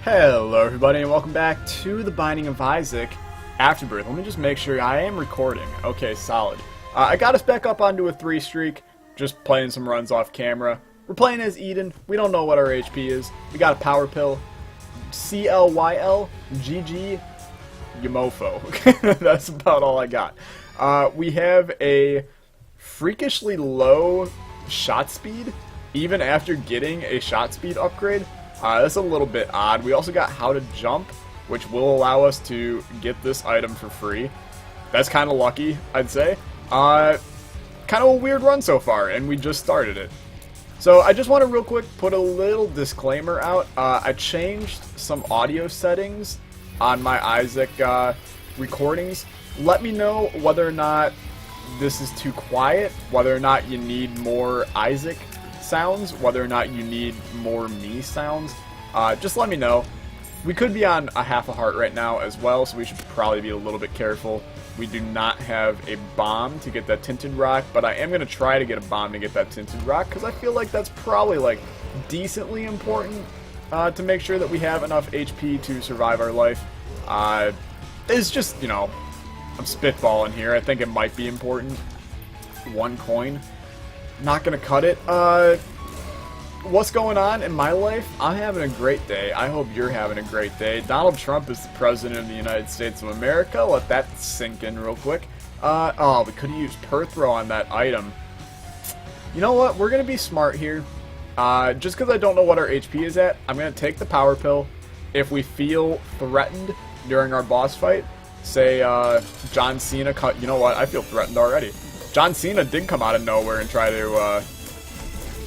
Hello everybody and welcome back to The Binding of Isaac Afterbirth. Let me just make sure I am recording. Okay, solid. I got us back up onto a 3 streak, just playing some runs off camera. We're playing as Eden. We don't know what our HP is. We got a power pill. CLYL, GG, Yamofo. That's about all I got. We have a freakishly low shot speed, even after getting a shot speed upgrade. That's a little bit odd. We also got how to jump, which will allow us to get this item for free. That's kind of lucky, I'd say. Kind of a weird run so far, and we just started it. So I just want to real quick put a little disclaimer out. I changed some audio settings on my Isaac recordings. Let me know whether or not this is too quiet, whether or not you need more Isaac sounds, whether or not you need more me sounds. Just let me know. We could be on a half a heart right now as well, so we should probably be a little bit careful. We do not have a bomb to get that tinted rock, but I am going to try to get a bomb to get that tinted rock, because I feel like that's probably like decently important to make sure that we have enough HP to survive our life. It's just, you know, I'm spitballing here. I think it might be important. 1 coin. Not gonna cut it. What's going on in my life? I'm having a great day. I hope you're having a great day. Donald Trump is the President of the United States of America. Let that sink in real quick. Oh, we could have used Perthrow on that item. You know what? We're gonna be smart here. Just because I don't know what our HP is at, I'm gonna take the power pill. If we feel threatened during our boss fight, say John Cena cut. You know what? I feel threatened already. John Cena did come out of nowhere and try to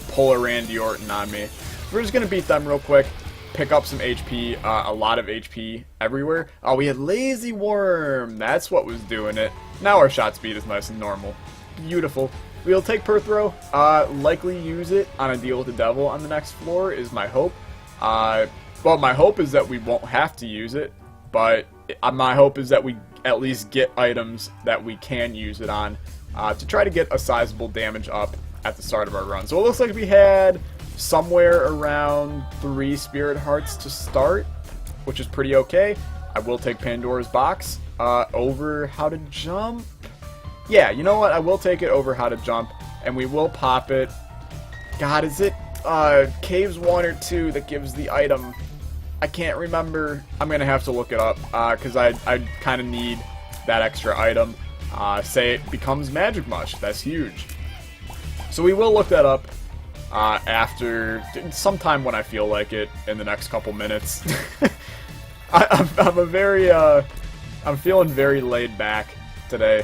pull a Randy Orton on me. We're just going to beat them real quick, pick up some HP, a lot of HP everywhere. Oh, we had Lazy Worm. That's what was doing it. Now our shot speed is nice and normal. Beautiful. We'll take Perthrow, likely use it on a deal with the devil on the next floor is my hope. Well, my hope is that we won't have to use it, but my hope is that we at least get items that we can use it on. To try to get a sizable damage up at the start of our run. So it looks like we had somewhere around 3 Spirit Hearts to start, which is pretty okay. I will take Pandora's Box over How to Jump. Yeah, you know what? I will take it over How to Jump, and we will pop it. God, is it Caves 1 or 2 that gives the item? I can't remember. I'm going to have to look it up, because I kind of need that extra item. Say it becomes Magic Mush. That's huge. So we will look that up after sometime when I feel like it in the next couple minutes. I'm feeling very laid back today.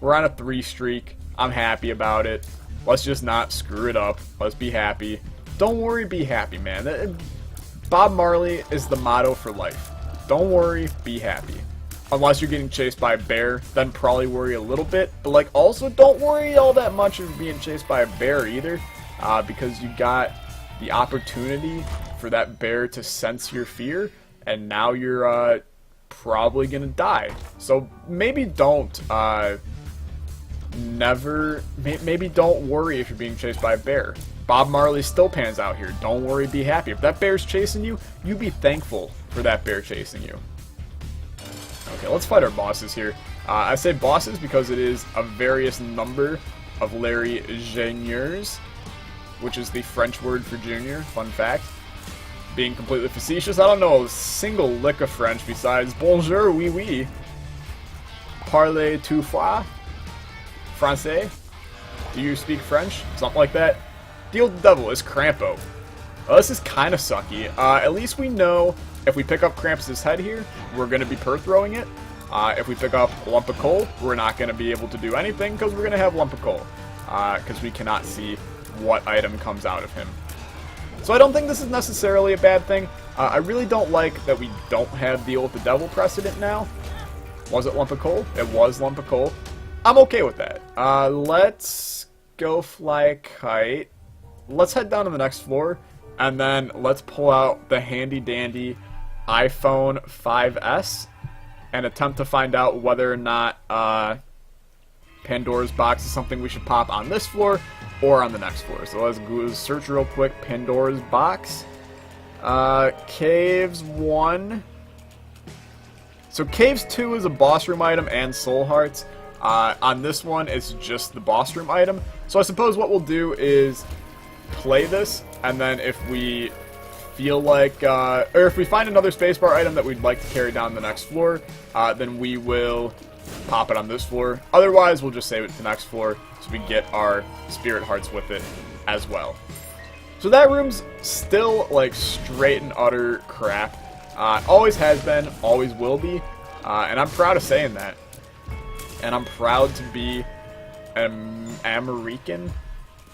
We're on a 3 streak. I'm happy about it. Let's just not screw it up. Let's be happy. Don't worry, be happy, man. Bob Marley is the motto for life. Don't worry, be happy. Unless you're getting chased by a bear, then probably worry a little bit. But, like, also don't worry all that much of being chased by a bear either. Because you got the opportunity for that bear to sense your fear. And now you're probably going to die. So maybe don't, maybe don't worry if you're being chased by a bear. Bob Marley still pans out here. Don't worry, be happy. If that bear's chasing you, you be thankful for that bear chasing you. Okay, let's fight our bosses here. I say bosses because it is a various number of Larry Juniors, which is the French word for junior. Fun fact. Being completely facetious, I don't know a single lick of French besides bonjour, oui oui. Parlez-vous français? Do you speak French? Something like that. Deal with the devil is Crampo. Well, this is kind of sucky. At least we know if we pick up Krampus' head here, we're going to be Perthrowing it. If we pick up Lump of Coal, we're not going to be able to do anything because we're going to have Lump of Coal. Because we cannot see what item comes out of him. So I don't think this is necessarily a bad thing. I really don't like that we don't have Deal with the Devil precedent now. Was it Lump of Coal? It was Lump of Coal. I'm okay with that. Let's go fly kite. Let's head down to the next floor. And then let's pull out the handy-dandy iPhone 5S and attempt to find out whether or not Pandora's Box is something we should pop on this floor or on the next floor. So let's go search real quick. Pandora's Box. Caves 1. So Caves 2 is a boss room item and soul hearts. On this one, it's just the boss room item. So I suppose what we'll do is play this, and then if we feel like, or if we find another spacebar item that we'd like to carry down the next floor, then we will pop it on this floor. Otherwise, we'll just save it to the next floor so we get our spirit hearts with it as well. So that room's still like straight and utter crap. Always has been, always will be, and I'm proud of saying that. And I'm proud to be an American,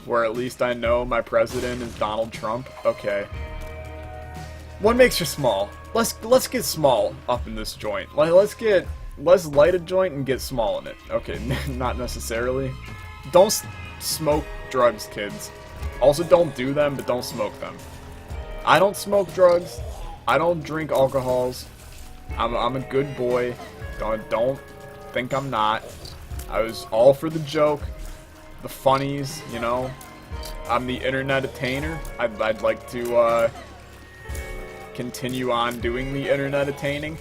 where at least I know my president is Donald Trump. Okay. What makes you small? Let's get small up in this joint. Let's light a joint and get small in it. Okay, not necessarily. Don't smoke drugs, kids. Also, don't do them, but don't smoke them. I don't smoke drugs. I don't drink alcohols. I'm a good boy. Don't think I'm not. I was all for the joke, the funnies, you know. I'm the internet attainer. I'd like to continue on doing the internet attaining.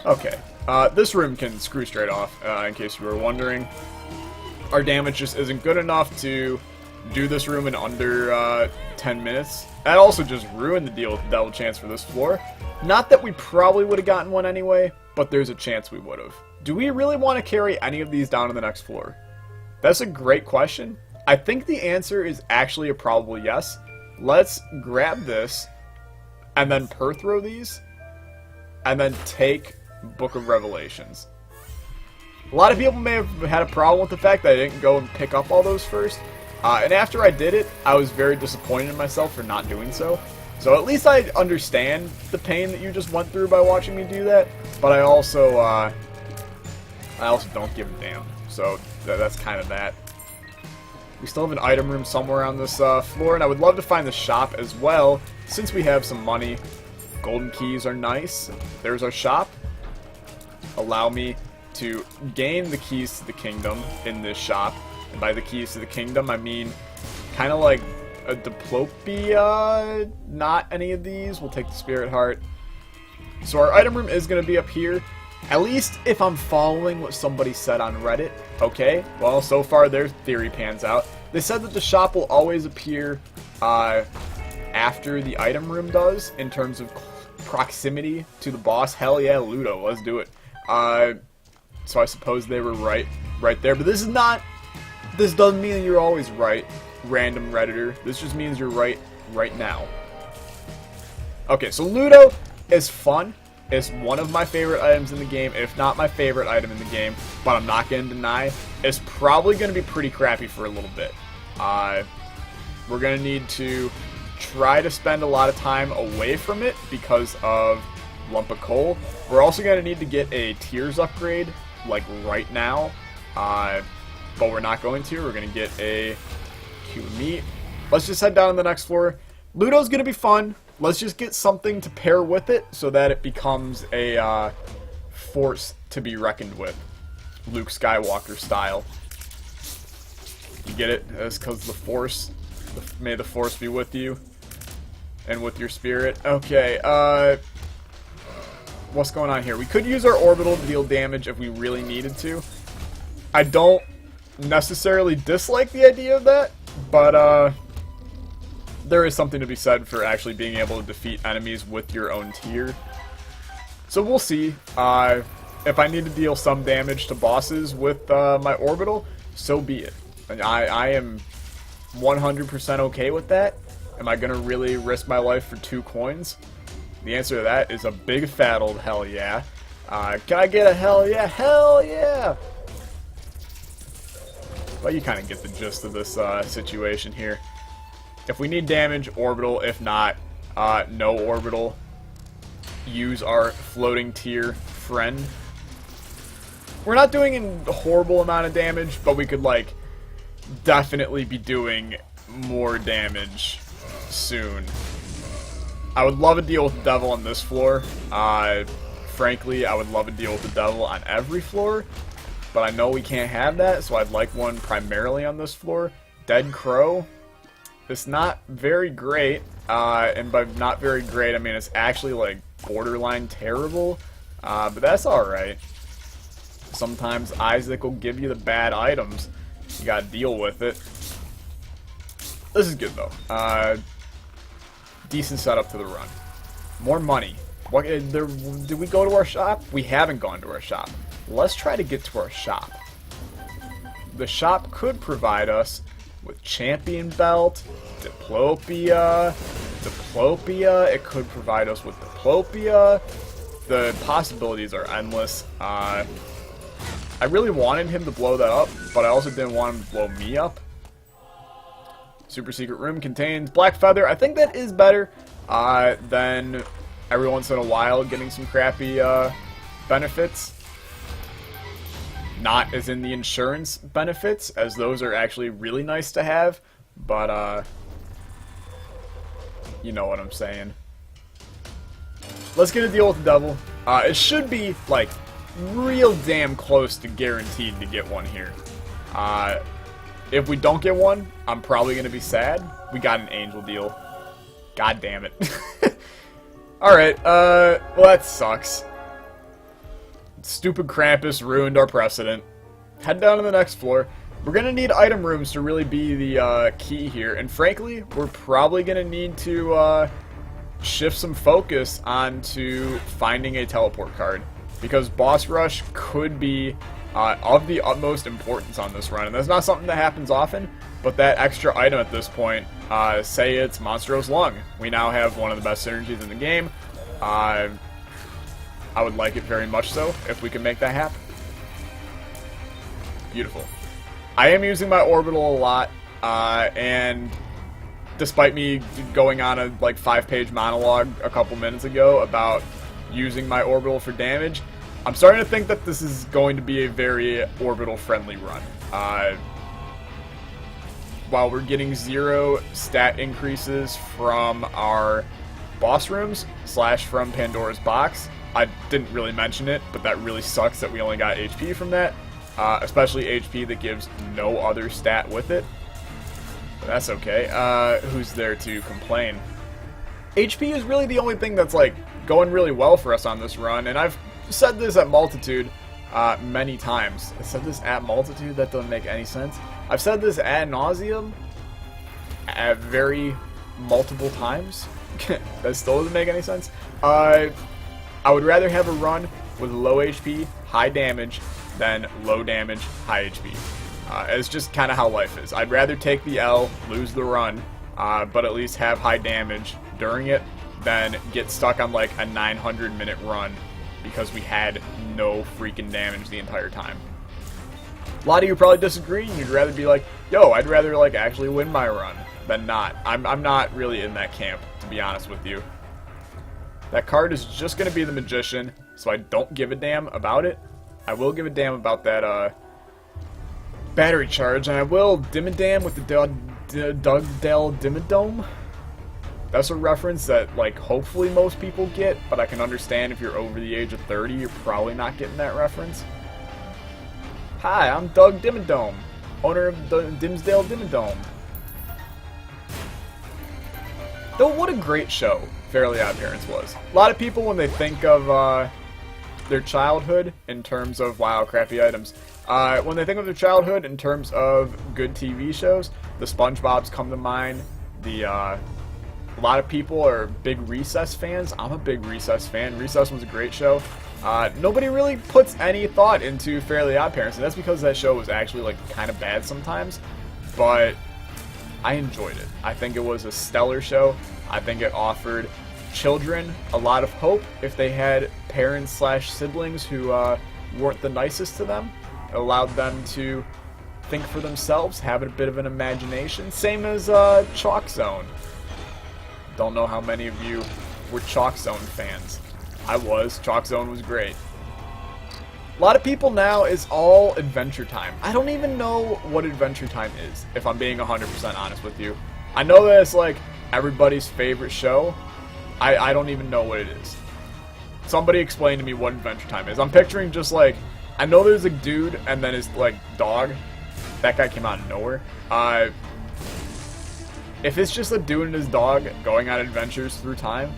Okay, this room can screw straight off, in case you were wondering. Our damage just isn't good enough to do this room in under 10 minutes. That also just ruined the deal with the double chance for this floor. Not that we probably would have gotten one anyway, but there's a chance we would have. Do we really want to carry any of these down to the next floor? That's a great question. I think the answer is actually a probable yes. Let's grab this, and then per-throw these, and then take Book of Revelations. A lot of people may have had a problem with the fact that I didn't go and pick up all those first. And after I did it, I was very disappointed in myself for not doing so. So at least I understand the pain that you just went through by watching me do that. But I also don't give a damn. So that's kind of that. We still have an item room somewhere on this floor, and I would love to find the shop as well, since we have some money. Golden keys are nice. There's our shop. Allow me to gain the keys to the kingdom in this shop. And by the keys to the kingdom, I mean kind of like a diplopia. Not any of these. We'll take the spirit heart. So our item room is going to be up here. At least if I'm following what somebody said on Reddit. Okay, well, so far their theory pans out. They said that the shop will always appear after the item room does, in terms of proximity to the boss. Hell yeah, Ludo, let's do it. So I suppose they were right there. But this doesn't mean that you're always right, random Redditor. This just means you're right now. Okay, so Ludo is fun. It's one of my favorite items in the game, if not my favorite item in the game, but I'm not going to deny it's probably going to be pretty crappy for a little bit. We're going to need to try to spend a lot of time away from it because of Lump of Coal. We're also going to need to get a Tears upgrade, like right now, but we're not going to. We're going to get a Cube of Meat. Let's just head down to the next floor. Ludo's going to be fun. Let's just get something to pair with it so that it becomes a force to be reckoned with. Luke Skywalker style. You get it? That's because the force. May the force be with you. And with your spirit. Okay, what's going on here? We could use our orbital to deal damage if we really needed to. I don't necessarily dislike the idea of that, but there is something to be said for actually being able to defeat enemies with your own tier. So we'll see. If I need to deal some damage to bosses with my orbital, so be it. I am 100% okay with that. Am I going to really risk my life for 2 coins? The answer to that is a big fat old hell yeah. Can I get a hell yeah? Hell yeah! Well, you kind of get the gist of this situation here. If we need damage, orbital. If not, no orbital. Use our floating tier friend. We're not doing a horrible amount of damage, but we could, like, definitely be doing more damage soon. I would love a deal with the devil on this floor. Frankly, I would love a deal with the devil on every floor, but I know we can't have that, so I'd like one primarily on this floor. Dead Crow. It's not very great, and by not very great, I mean it's actually, like, borderline terrible, but that's alright. Sometimes Isaac will give you the bad items. You gotta deal with it. This is good, though. Decent setup to the run. More money. What, did we go to our shop? We haven't gone to our shop. Let's try to get to our shop. The shop could provide us with Champion Belt, Diplopia, it could provide us with Diplopia. The possibilities are endless. I really wanted him to blow that up, but I also didn't want him to blow me up. Super secret room contains Black Feather. I think that is better than every once in a while getting some crappy benefits. Not as in the insurance benefits, as those are actually really nice to have, but you know what I'm saying. Let's get a deal with the devil. It should be, like, real damn close to guaranteed to get one here. If we don't get one, I'm probably going to be sad. We got an angel deal. God damn it. Alright, well that sucks. Stupid Krampus ruined our precedent. Head down to the next floor. We're going to need item rooms to really be the key here. And frankly, we're probably going to need to shift some focus onto finding a teleport card. Because Boss Rush could be of the utmost importance on this run. And that's not something that happens often, but that extra item at this point, say it's Monstrous Lung. We now have one of the best synergies in the game. I would like it very much so if we can make that happen. Beautiful. I am using my orbital a lot, and despite me going on a like 5-page monologue a couple minutes ago about using my orbital for damage, I'm starting to think that this is going to be a very orbital-friendly run. While we're getting 0 stat increases from our boss rooms / from Pandora's box, I didn't really mention it, but that really sucks that we only got HP from that, especially HP that gives no other stat with it. But that's okay. Who's there to complain? HP is really the only thing that's like going really well for us on this run, and I've said this at multitude many times. I said this at multitude? That doesn't make any sense. I've said this ad nauseum at very multiple times. That still doesn't make any sense. I would rather have a run with low HP, high damage, than low damage, high HP. It's just kind of how life is. I'd rather take the L, lose the run, but at least have high damage during it, than get stuck on like a 900-minute run because we had no freaking damage the entire time. A lot of you probably disagree, and you'd rather be like, yo, I'd rather like actually win my run than not. I'm not really in that camp, to be honest with you. That card is just going to be the Magician, so I don't give a damn about it. I will give a damn about that battery charge, and I will dim a damn with the Dugdale Dimmadome. That's a reference that, like, hopefully most people get, but I can understand if you're over the age of 30, you're probably not getting that reference. Hi, I'm Doug Dimmadome, owner of the Dimsdale Dimmadome. Though, what a great show Fairly OddParents was. A lot of people, when they think of their childhood in terms of, wow, crappy items, when they think of their childhood in terms of good TV shows, the SpongeBob's come to mind. A lot of people are big Recess fans. I'm a big Recess fan. Recess was a great show. Nobody really puts any thought into Fairly OddParents, and that's because that show was actually like kind of bad sometimes, but I enjoyed it. I think it was a stellar show. I think it offered children a lot of hope if they had parents / siblings who weren't the nicest to them. It allowed them to think for themselves, have a bit of an imagination. Same as Chalk Zone. Don't know how many of you were Chalk Zone fans. I was. Chalk Zone was great. A lot of people now is all Adventure Time. I don't even know what Adventure Time is, if I'm being 100% honest with you. I know that it's like everybody's favorite show. I don't even know what it is. Somebody explain to me what Adventure Time is. I'm picturing just like, I know there's a dude and then his like dog. That guy came out of nowhere. if it's just a dude and his dog going on adventures through time,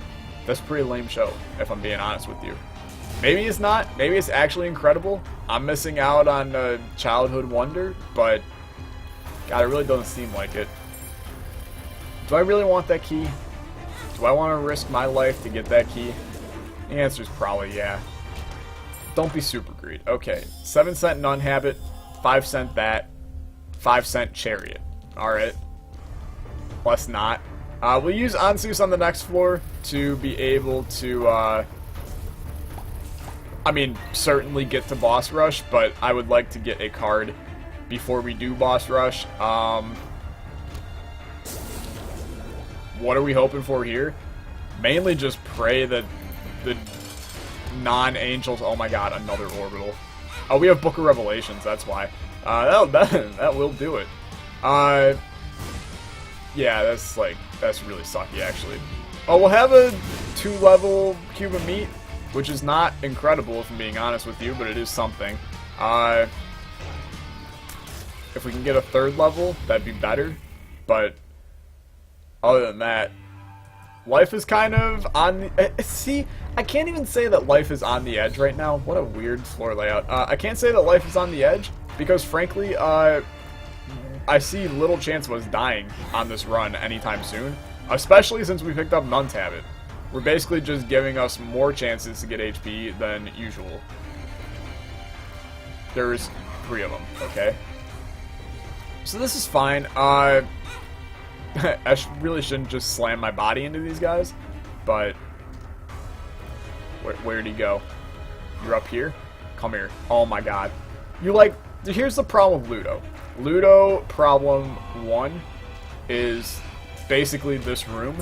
that's a pretty lame show, if I'm being honest with you. Maybe it's not. Maybe it's actually incredible. I'm missing out on a childhood wonder, but God, it really doesn't seem like it. Do I really want that key? Do I want to risk my life to get that key? The answer is probably yeah. Don't be super greedy. Okay, 7-cent nun habit, 5-cent that, 5-cent chariot. Alright. Let's not. We'll use Ansus on the next floor to be able to, I mean, certainly get to boss rush, but I would like to get a card before we do boss rush. What are we hoping for here? Mainly just pray that the non-angels... Oh my god, another orbital. Oh, we have Book of Revelations, that's why. That will do it. Yeah, that's really sucky, actually. Oh, we'll have a 2-level cube of meat, which is not incredible, if I'm being honest with you, but it is something. If we can get a 3rd level, that'd be better. But other than that, life is kind of on the... see, I can't even say that life is on the edge right now. What a weird floor layout. I can't say that life is on the edge, because frankly, I see little chance of us dying on this run anytime soon, especially since we picked up Nun's Habit. We're basically just giving us more chances to get HP than usual. There's 3 of them, okay? So this is fine. I really shouldn't just slam my body into these guys, but where'd he go? You're up here? Come here. Oh my god. Here's the problem with Ludo. Ludo problem 1 is basically this room.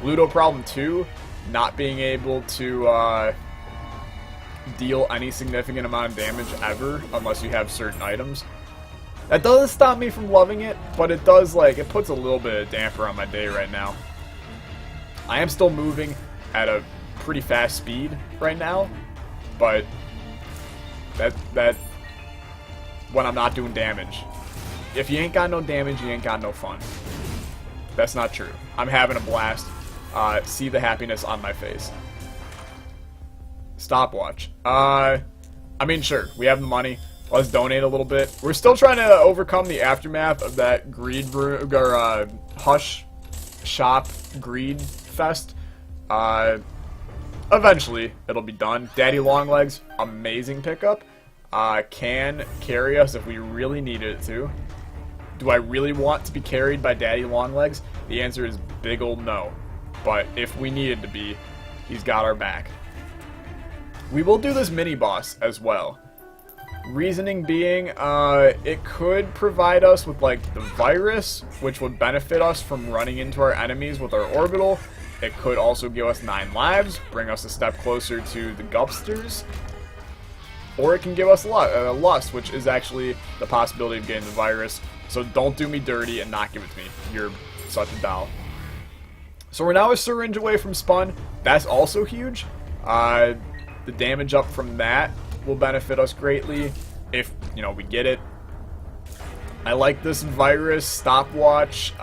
Ludo problem 2, not being able to deal any significant amount of damage ever unless you have certain items. That doesn't stop me from loving it, but it does, it puts a little bit of damper on my day right now. I am still moving at a pretty fast speed right now, but that when I'm not doing damage. If you ain't got no damage, you ain't got no fun. That's not true. I'm having a blast. See the happiness on my face. Stopwatch. I mean, sure, we have the money. Let's donate a little bit. We're still trying to overcome the aftermath of that greed or hush shop greed fest. Eventually, it'll be done. Daddy Longlegs, amazing pickup. Can carry us if we really needed it to. Do I really want to be carried by Daddy Longlegs? The answer is big ol' no. But if we needed to be, he's got our back. We will do this mini-boss as well. Reasoning being, it could provide us with, the virus, which would benefit us from running into our enemies with our orbital. It could also give us 9 lives, bring us a step closer to the Gupsters. Or it can give us Lust, which is actually the possibility of getting the virus. So don't do me dirty and not give it to me. You're such a doll. So we're now a syringe away from Spun. That's also huge. The damage up from that will benefit us greatly if, we get it. I like this virus, stopwatch,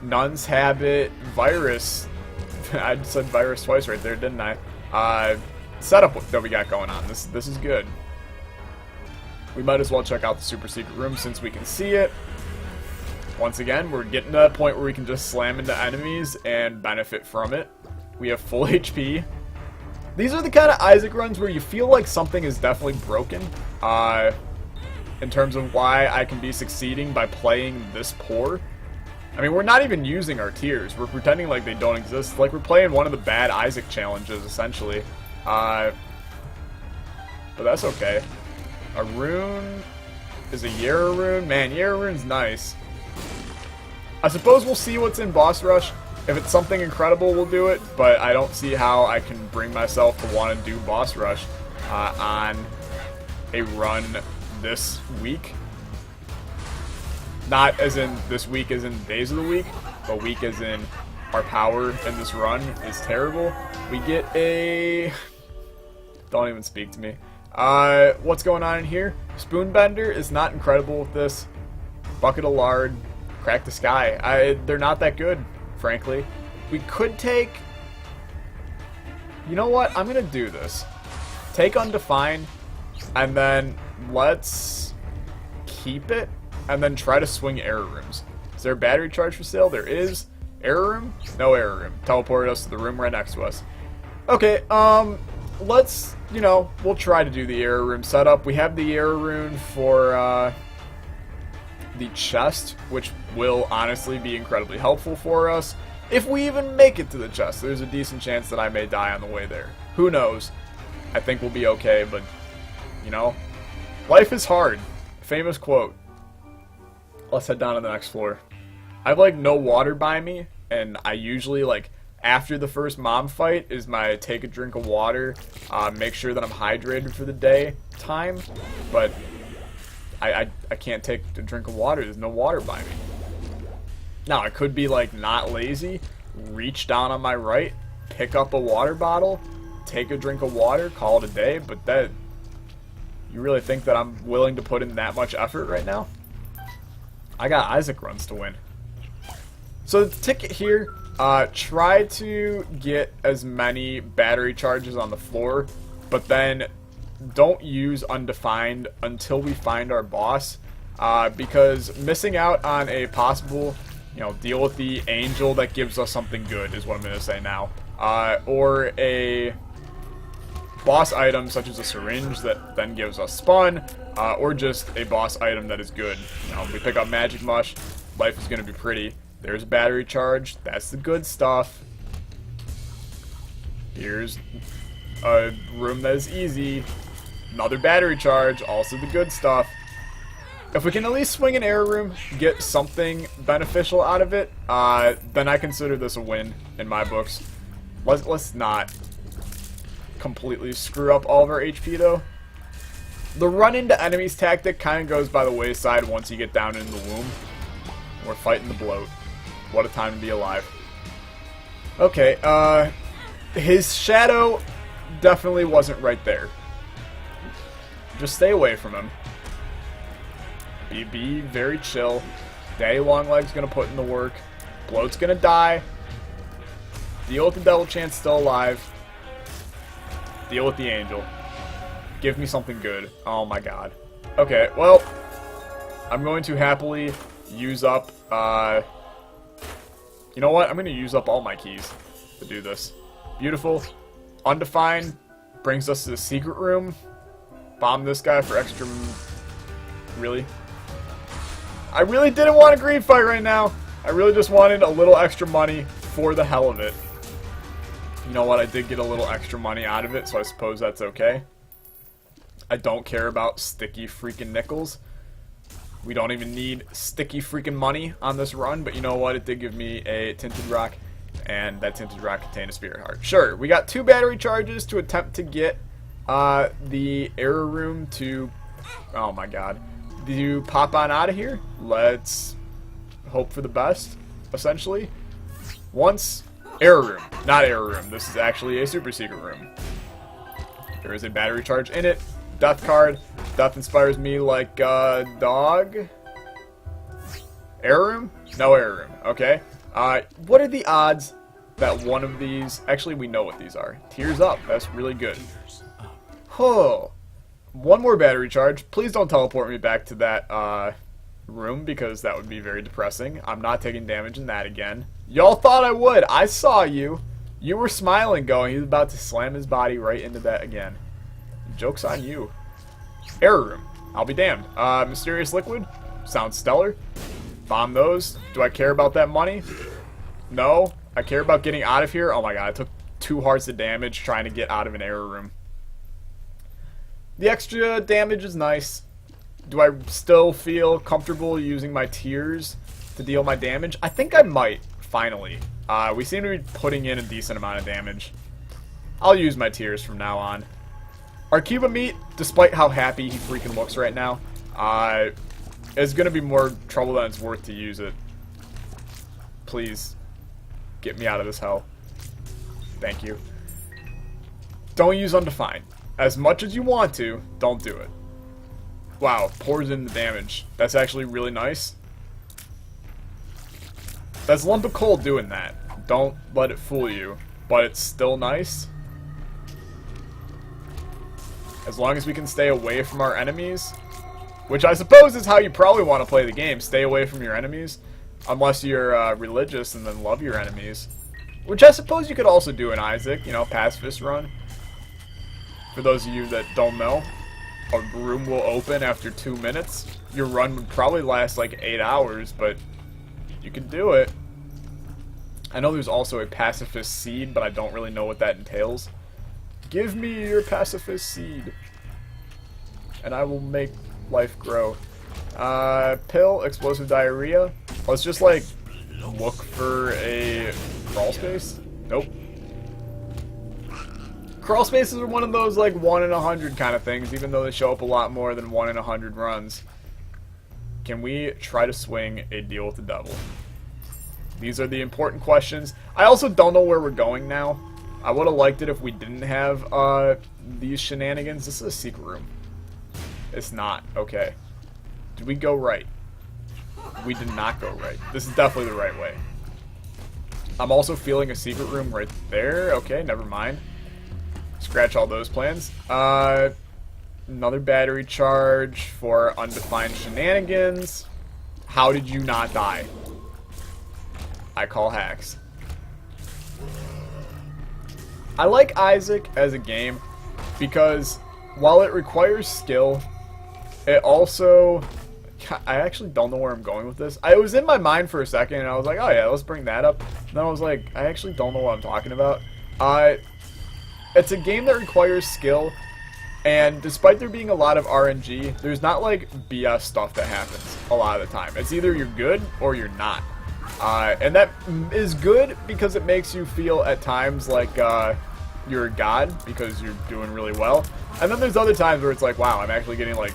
Nun's Habit, virus. I just said virus twice right there, didn't I? Setup that we got going on. This is good. We might as well check out the super secret room since we can see it. Once again, we're getting to that point where we can just slam into enemies and benefit from it. We have full HP. These are the kind of Isaac runs where you feel like something is definitely broken. In terms of why I can be succeeding by playing this poor. I mean, we're not even using our tiers. We're pretending like they don't exist. Like we're playing one of the bad Isaac challenges, essentially. But that's okay. A rune is a Yara rune. Man, Yara rune's nice. I suppose we'll see what's in Boss Rush. If it's something incredible, we'll do it, but I don't see how I can bring myself to want to do Boss Rush on a run this week. Not as in this week as in days of the week, but week as in our power in this run is terrible. We get a... Don't even speak to me. What's going on in here? Spoonbender is not incredible with this. Bucket of lard. Crack the Sky. They're not that good, frankly. We could take... You know what? I'm going to do this. Take Undefined, and then let's keep it, and then try to swing Error Rooms. Is there a battery charge for sale? There is. Error Room? No Error Room. Teleport us to the room right next to us. Okay, let's, you know, we'll try to do the Error Room setup. We have the Error Rune for, the chest, which will honestly be incredibly helpful for us. If we even make it to the chest, there's a decent chance that I may die on the way there. Who knows? I think we'll be okay, but, you know, life is hard. Famous quote. Let's head down to the next floor. I have, like, no water by me, and I usually, like, after the first mom fight is my take a drink of water, make sure that I'm hydrated for the day time, but I can't take a drink of water. There's no water by me. Now, I could be, like, not lazy, reach down on my right, pick up a water bottle, take a drink of water, call it a day, but that... You really think that I'm willing to put in that much effort right now? I got Isaac runs to win. So the ticket here, try to get as many battery charges on the floor, but then don't use Undefined until we find our boss, because missing out on a possible, you know, deal with the angel that gives us something good is what I'm going to say now, or a boss item such as a syringe that then gives us spun, or just a boss item that is good. You know, if we pick up Magic Mush, life is going to be pretty. There's a battery charge. That's the good stuff. Here's a room that is easy. Another battery charge. Also the good stuff. If we can at least swing an Error Room, get something beneficial out of it, then I consider this a win in my books. Let's not completely screw up all of our HP, though. The run into enemies tactic kind of goes by the wayside once you get down in the womb. We're fighting the bloat. What a time to be alive. Okay, his shadow definitely wasn't right there. Just stay away from him. Be very chill. Daddy Longleg's gonna put in the work. Bloat's gonna die. Deal with the Devil Chance still alive. Deal with the angel. Give me something good. Oh my god. Okay, well, I'm going to happily use up, you know what? I'm going to use up all my keys to do this. Beautiful. Undefined brings us to the secret room. Bomb this guy for extra... Really? I really didn't want a green fight right now. I really just wanted a little extra money for the hell of it. You know what? I did get a little extra money out of it, so I suppose that's okay. I don't care about sticky freaking nickels. We don't even need sticky freaking money on this run, but you know what? It did give me a Tinted Rock, and that Tinted Rock contained a Spirit Heart. Sure, we got 2 battery charges to attempt to get the Error Room to... Oh my god. To pop on out of here. Let's hope for the best, essentially. Once... Error Room. Not Error Room. This is actually a super secret room. There is a battery charge in it. Death card. Death inspires me like a dog. Error Room? No Error Room. Okay. What are the odds that one of these... Actually, we know what these are. Tears Up. That's really good. Oh. One more battery charge. Please don't teleport me back to that room, because that would be very depressing. I'm not taking damage in that again. Y'all thought I would. I saw you. You were smiling going, he's about to slam his body right into that again. Joke's on you. Error Room. I'll be damned. Mysterious Liquid. Sounds stellar. Bomb those. Do I care about that money? No. I care about getting out of here. Oh my god, I took 2 hearts of damage trying to get out of an Error Room. The extra damage is nice. Do I still feel comfortable using my tears to deal my damage? I think I might, finally. We seem to be putting in a decent amount of damage. I'll use my tears from now on. Our Cuba meat, despite how happy he freaking looks right now, is going to be more trouble than it's worth to use it. Please, get me out of this hell. Thank you. Don't use Undefined. As much as you want to, don't do it. Wow, pours in the damage. That's actually really nice. That's a lump of coal doing that. Don't let it fool you. But it's still nice. As long as we can stay away from our enemies. Which I suppose is how you probably want to play the game. Stay away from your enemies. Unless you're religious and then love your enemies. Which I suppose you could also do in Isaac. You know, pacifist run. For those of you that don't know. A room will open after 2 minutes. Your run would probably last like 8 hours. But you can do it. I know there's also a pacifist seed. But I don't really know what that entails. Give me your pacifist seed. And I will make life grow. Pill, explosive diarrhea. Let's just like look for a crawl space. Nope. Crawl spaces are one of those like 1 in 100 kind of things, even though they show up a lot more than 1 in 100 runs. Can we try to swing a deal with the devil? These are the important questions. I also don't know where we're going now. I would have liked it if we didn't have these shenanigans. This is a secret room. It's not. Okay. Did we go right? We did not go right. This is definitely the right way. I'm also feeling a secret room right there. Okay, never mind. Scratch all those plans. Another battery charge for undefined shenanigans. How did you not die? I call hacks. I like Isaac as a game because while it requires skill, it also... I actually don't know where I'm going with this. It was in my mind for a second, and I was like, oh yeah, let's bring that up. And then I was like, I actually don't know what I'm talking about. It's a game that requires skill, and despite there being a lot of RNG, there's not like BS stuff that happens a lot of the time. It's either you're good or you're not. And that is good because it makes you feel at times like you're a god because you're doing really well. And then there's other times where it's like, wow, I'm actually getting like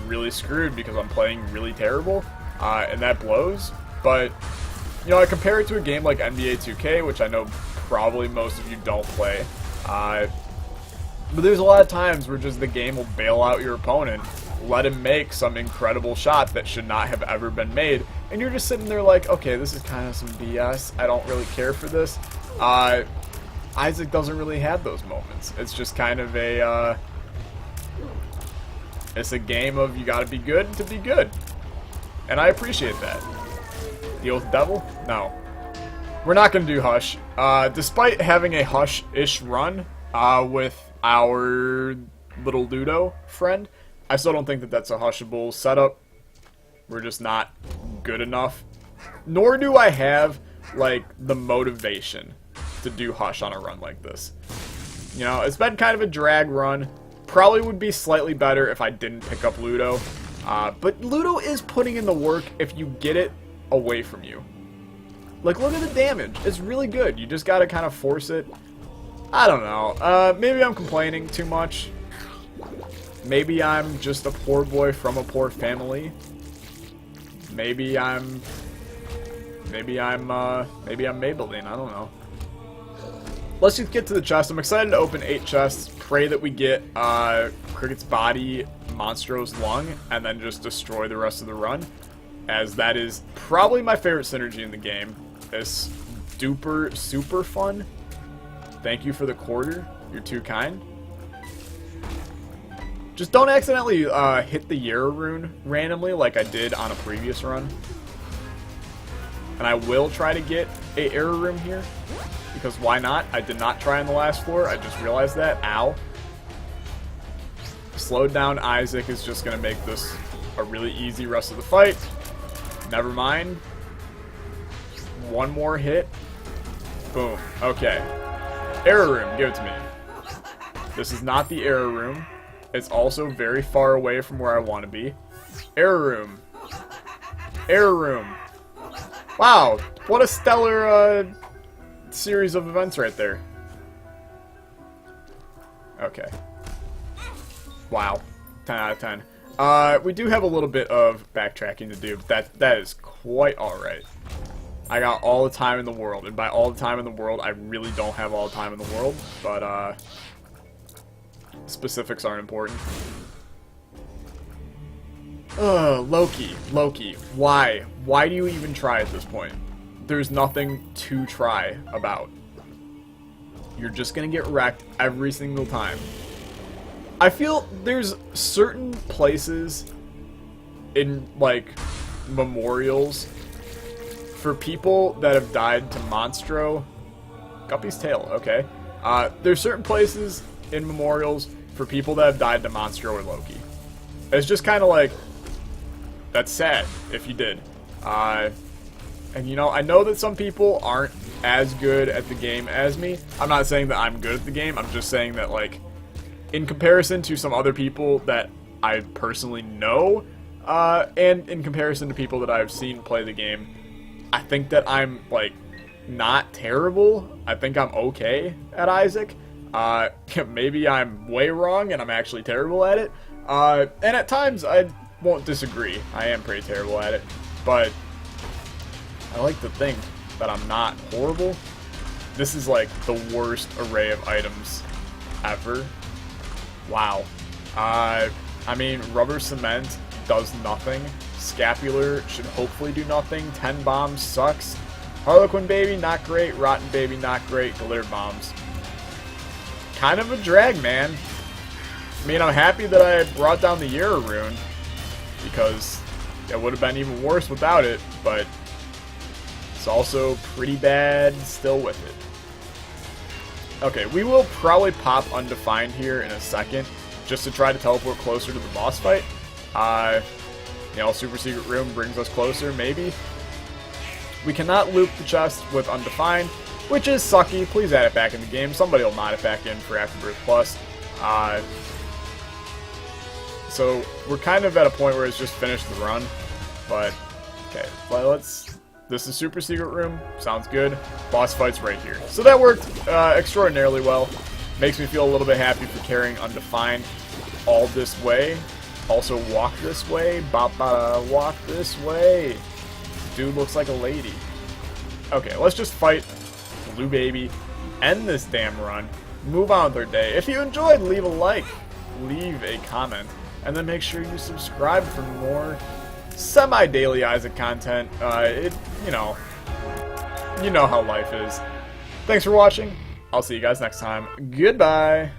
really screwed because I'm playing really terrible, and that blows. But you know, I compare it to a game like NBA 2K, which I know probably most of you don't play, but there's a lot of times where just the game will bail out your opponent, let him make some incredible shot that should not have ever been made, and you're just sitting there like, okay, this is kind of some BS, I don't really care for this. Isaac doesn't really have those moments. It's just kind of a it's a game of you gotta be good to be good. And I appreciate that. Deal with the devil? No. We're not gonna do Hush. Despite having a Hush-ish run with our little Ludo friend, I still don't think that that's a Hushable setup. We're just not good enough. Nor do I have, like, the motivation to do Hush on a run like this. You know, it's been kind of a drag run. Probably would be slightly better if I didn't pick up Ludo. But Ludo is putting in the work if you get it away from you. Like, look at the damage. It's really good. You just gotta kind of force it. I don't know. Maybe I'm complaining too much. Maybe I'm just a poor boy from a poor family. Maybe I'm Maybelline. I don't know. Let's just get to the chest. I'm excited to open 8 chests. Pray that we get Cricket's body, Monstro's lung, and then just destroy the rest of the run. As that is probably my favorite synergy in the game. It's duper super fun. Thank you for the quarter. You're too kind. Just don't accidentally hit the Yarrow rune randomly like I did on a previous run. And I will try to get a error room here. Because why not? I did not try on the last floor. I just realized that. Ow. Slowed down Isaac is just going to make this a really easy rest of the fight. Never mind. One more hit. Boom. Okay. Error room. Give it to me. This is not the error room. It's also very far away from where I want to be. Error room. Error room. Wow. What a stellar series of events right there. Okay. Wow. 10 out of 10. We do have a little bit of backtracking to do, but that is quite alright. I got all the time in the world, and by all the time in the world, I really don't have all the time in the world, but specifics aren't important. Loki. Why? Why do you even try at this point? there's nothing to try about. You're just gonna get wrecked every single time. I feel there's certain places in, like, memorials for people that have died to Monstro. Guppy's tail, okay. There's certain places in memorials for people that have died to Monstro or Loki. It's just kind of like, that's sad if you did. And you know, I know that some people aren't as good at the game as me. I'm not saying that I'm good at the game, I'm just saying that, like, in comparison to some other people that I personally know, and in comparison to people that I've seen play the game, I think that I'm, like, not terrible. I think I'm okay at Isaac. Maybe I'm way wrong and I'm actually terrible at it. And at times I won't disagree. I am pretty terrible at it. But I like to think that I'm not horrible. This is like the worst array of items ever. Wow. I mean, rubber cement does nothing. Scapular should hopefully do nothing. 10 bombs sucks. Harlequin baby, not great. Rotten baby, not great. Glitter bombs. Kind of a drag, man. I mean, I'm happy that I brought down the Yara rune, because it would have been even worse without it, but it's also pretty bad still with it. Okay, we will probably pop Undefined here in a second, just to try to teleport closer to the boss fight. You know, Super Secret Room brings us closer, maybe. We cannot loop the chest with Undefined, which is sucky. Please add it back in the game. Somebody will mod it back in for Afterbirth Plus. So we're kind of at a point where it's just finished the run. But, okay, well, let's... This is Super Secret Room. Sounds good. Boss fight's right here. So that worked extraordinarily well. Makes me feel a little bit happy for carrying Undefined all this way. Also, walk this way. Bop, walk this way. Dude looks like a lady. Okay, let's just fight Blue Baby. End this damn run. Move on with our day. If you enjoyed, leave a like. Leave a comment. And then make sure you subscribe for more semi-daily Isaac content. You know how life is. Thanks for watching. I'll see you guys next time. Goodbye.